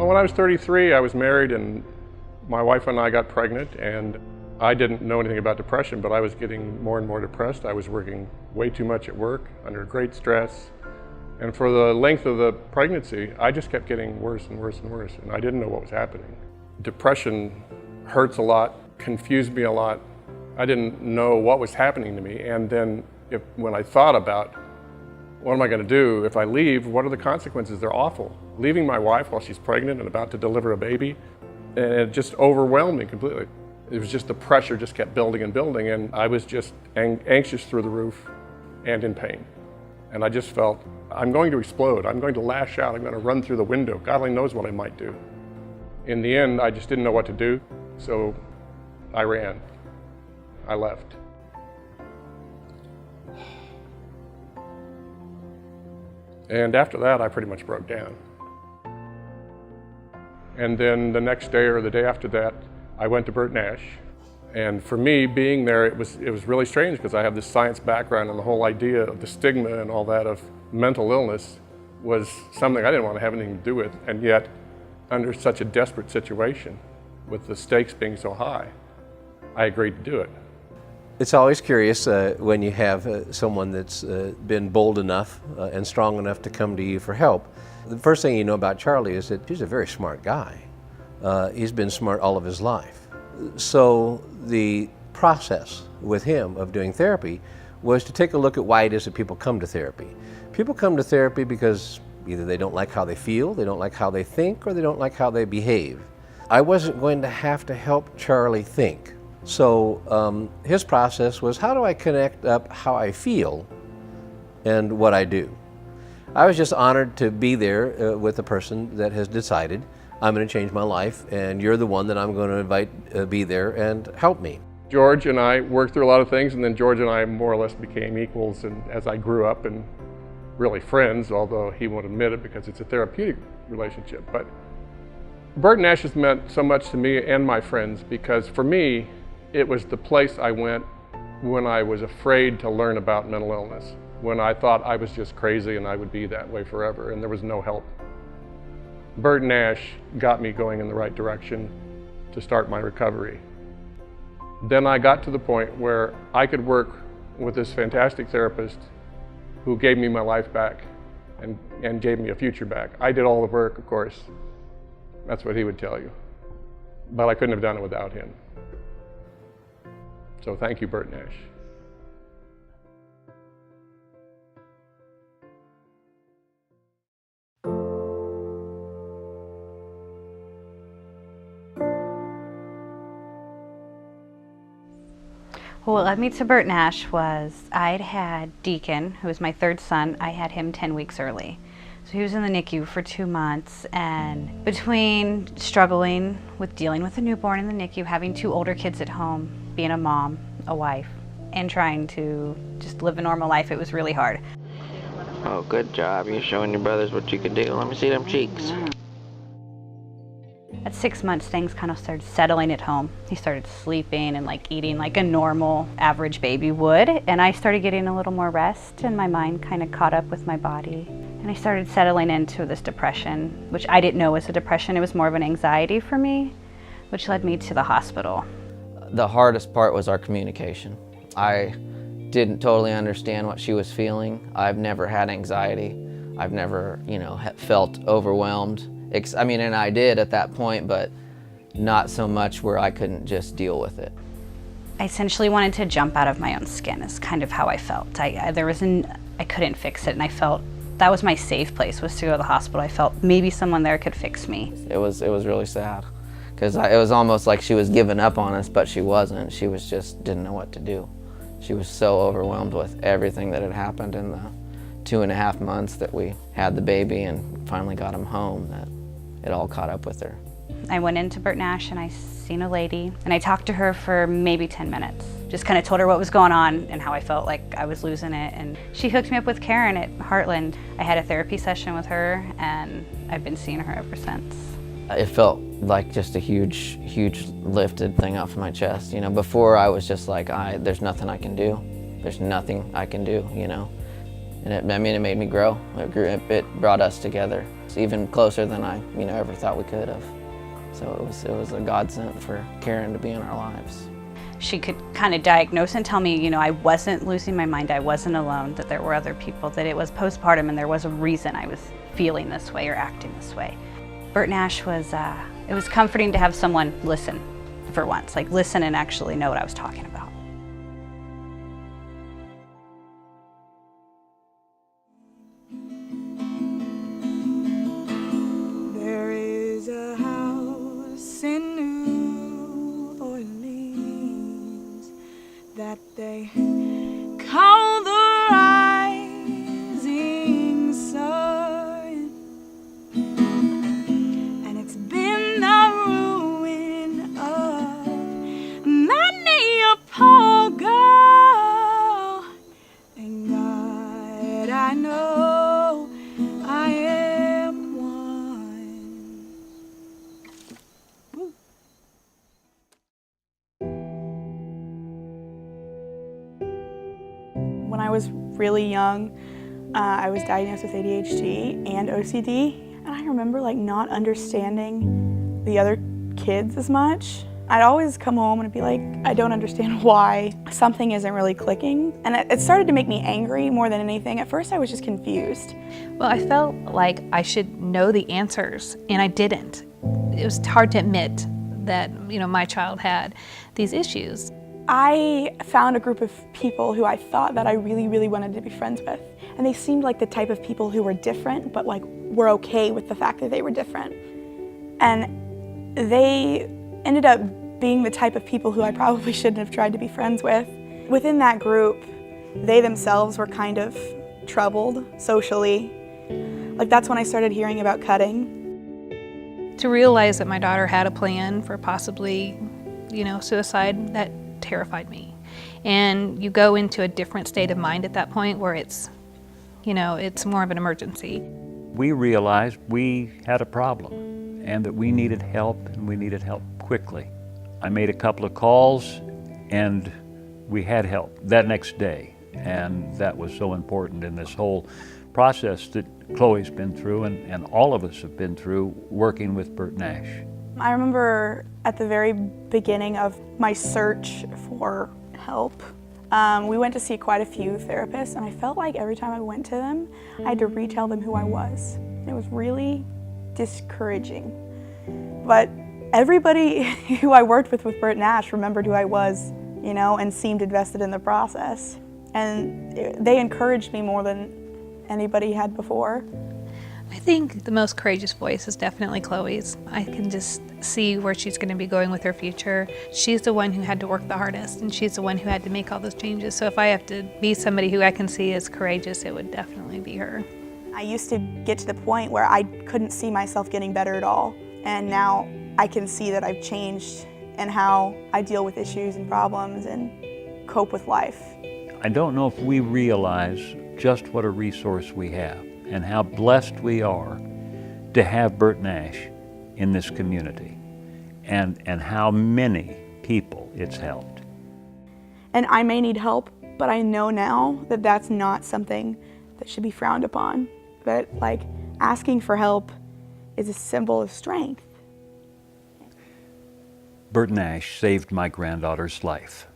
Well, when I was 33, I was married and my wife and I got pregnant, and I didn't know anything about depression, but I was getting more and more depressed. I was working way too much at work, under great stress. And for the length of the pregnancy, I just kept getting worse and worse and worse, and I didn't know what was happening. Depression hurts a lot, confused me a lot. I didn't know what was happening to me. And then when I thought about, what am I going to do if I leave? What are the consequences? They're awful. Leaving my wife while she's pregnant and about to deliver a baby, and it just overwhelmed me completely. It was just the pressure just kept building and building, and I was just anxious through the roof and in pain. And I just felt, I'm going to explode. I'm going to lash out. I'm going to run through the window. God only knows what I might do. In the end, I just didn't know what to do, so I ran. I left. And after that, I pretty much broke down. And then the next day or the day after that, I went to Bert Nash. And for me, being there, it was really strange because I have this science background, and the whole idea of the stigma and all that of mental illness was something I didn't want to have anything to do with. And yet, under such a desperate situation, with the stakes being so high, I agreed to do it. It's always curious when you have someone that's been bold enough and strong enough to come to you for help. The first thing you know about Charlie is that he's a very smart guy. He's been smart all of his life. So the process with him of doing therapy was to take a look at why it is that people come to therapy. People come to therapy because either they don't like how they feel, they don't like how they think, or they don't like how they behave. I wasn't going to have to help Charlie think. So his process was, how do I connect up how I feel and what I do? I was just honored to be there with a person that has decided, I'm going to change my life, and you're the one that I'm going to invite be there and help me. George and I worked through a lot of things, and then George and I more or less became equals, and as I grew up, and really friends, although he won't admit it because it's a therapeutic relationship. But Bert Nash has meant so much to me and my friends because for me, it was the place I went when I was afraid to learn about mental illness, when I thought I was just crazy and I would be that way forever and there was no help. Bert Nash got me going in the right direction to start my recovery. Then I got to the point where I could work with this fantastic therapist who gave me my life back and gave me a future back. I did all the work, of course. That's what he would tell you. But I couldn't have done it without him. So thank you, Bert Nash. What led me to Bert Nash was I'd had Deacon, who was my third son. I had him 10 weeks early. So he was in the NICU for 2 months, and between struggling with dealing with a newborn in the NICU, having 2 older kids at home, being a mom, a wife, and trying to just live a normal life, it was really hard. Oh, good job. You're showing your brothers what you can do. Let me see them cheeks. At 6 months, things kind of started settling at home. He started sleeping and eating like a normal, average baby would, and I started getting a little more rest, and my mind kind of caught up with my body. And I started settling into this depression, which I didn't know was a depression. It was more of an anxiety for me, which led me to the hospital. The hardest part was our communication. I didn't totally understand what she was feeling. I've never had anxiety. I've never, felt overwhelmed. And I did at that point, but not so much where I couldn't just deal with it. I essentially wanted to jump out of my own skin is kind of how I felt. I couldn't fix it, and I felt that was my safe place, was to go to the hospital. I felt maybe someone there could fix me. It was really sad, because it was almost like she was giving up on us, but she wasn't. She was just didn't know what to do. She was so overwhelmed with everything that had happened in the 2.5 months that we had the baby and finally got him home, that it all caught up with her. I went into Bert Nash and I seen a lady, and I talked to her for maybe 10 minutes. Just kind of told her what was going on and how I felt like I was losing it. And she hooked me up with Karen at Heartland. I had a therapy session with her, and I've been seeing her ever since. It felt like just a huge, huge lifted thing off my chest. Before I was just like, there's nothing I can do. There's nothing I can do, And it made me grow. It brought us together. close, even closer than I ever thought we could have. So it was a godsend for Karen to be in our lives. She could kind of diagnose and tell me, I wasn't losing my mind, I wasn't alone, that there were other people, that it was postpartum and there was a reason I was feeling this way or acting this way. Bert Nash was, it was comforting to have someone listen for once, like listen and actually know what I was talking about. There is a house in New Orleans that they call the Rising Sun, and it's been the ruin of many a poor girl. And God, I know I am one. Woo. When I was really young, I was diagnosed with ADHD and OCD, and I remember not understanding the other kids as much. I'd always come home and be like, I don't understand why something isn't really clicking. And it started to make me angry more than anything. At first I was just confused. Well, I felt like I should know the answers, and I didn't. It was hard to admit that, my child had these issues. I found a group of people who I thought that I really, really wanted to be friends with. And they seemed like the type of people who were different, but were okay with the fact that they were different. And they ended up being the type of people who I probably shouldn't have tried to be friends with. Within that group, they themselves were kind of troubled socially. That's when I started hearing about cutting. To realize that my daughter had a plan for possibly, suicide, that terrified me. And you go into a different state of mind at that point where it's more of an emergency. We realized we had a problem and that we needed help, and we needed help quickly. I made a couple of calls and we had help that next day, and that was so important in this whole process that Chloe's been through and all of us have been through working with Bert Nash. I remember at the very beginning of my search for help, we went to see quite a few therapists, and I felt like every time I went to them, I had to retell them who I was. It was really discouraging. But everybody who I worked with Bert Nash remembered who I was, and seemed invested in the process. And they encouraged me more than anybody had before. I think the most courageous voice is definitely Chloe's. I can just see where she's going to be going with her future. She's the one who had to work the hardest, and she's the one who had to make all those changes. So if I have to be somebody who I can see as courageous, it would definitely be her. I used to get to the point where I couldn't see myself getting better at all. And now I can see that I've changed in how I deal with issues and problems and cope with life. I don't know if we realize just what a resource we have and how blessed we are to have Bert Nash in this community, and how many people it's helped. And I may need help, but I know now that that's not something that should be frowned upon. That asking for help is a symbol of strength. Bert Nash saved my granddaughter's life.